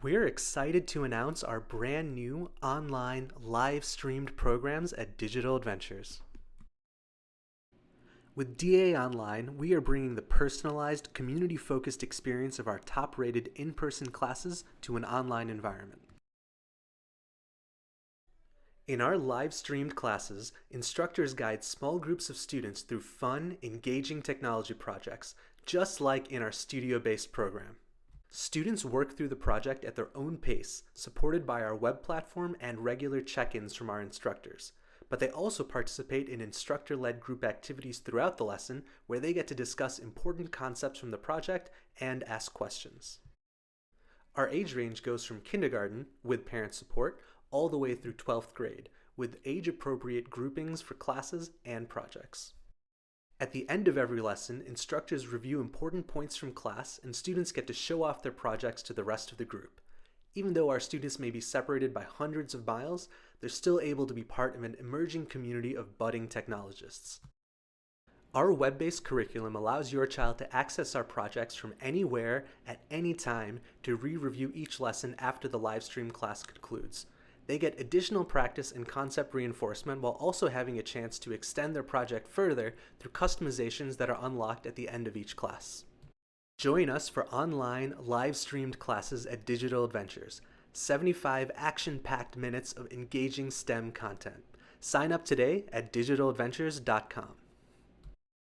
We're excited to announce our brand new online live streamed programs at Digital Adventures. With DA Online, we are bringing the personalized, community-focused experience of our top-rated in-person classes to an online environment. In our live-streamed classes, instructors guide small groups of students through fun, engaging technology projects, just like in our studio-based program. Students work through the project at their own pace, supported by our web platform and regular check-ins from our instructors. But they also participate in instructor-led group activities throughout the lesson where they get to discuss important concepts from the project and ask questions. Our age range goes from kindergarten, with parent support, all the way through 12th grade, with age-appropriate groupings for classes and projects. At the end of every lesson, instructors review important points from class and students get to show off their projects to the rest of the group. Even though our students may be separated by hundreds of miles, they're still able to be part of an emerging community of budding technologists. Our web-based curriculum allows your child to access our projects from anywhere, at any time, to re-review each lesson after the live stream class concludes. They get additional practice and concept reinforcement while also having a chance to extend their project further through customizations that are unlocked at the end of each class. Join us for online, live-streamed classes at Digital Adventures. 75 action-packed minutes of engaging STEM content. Sign up today at digitaladventures.com.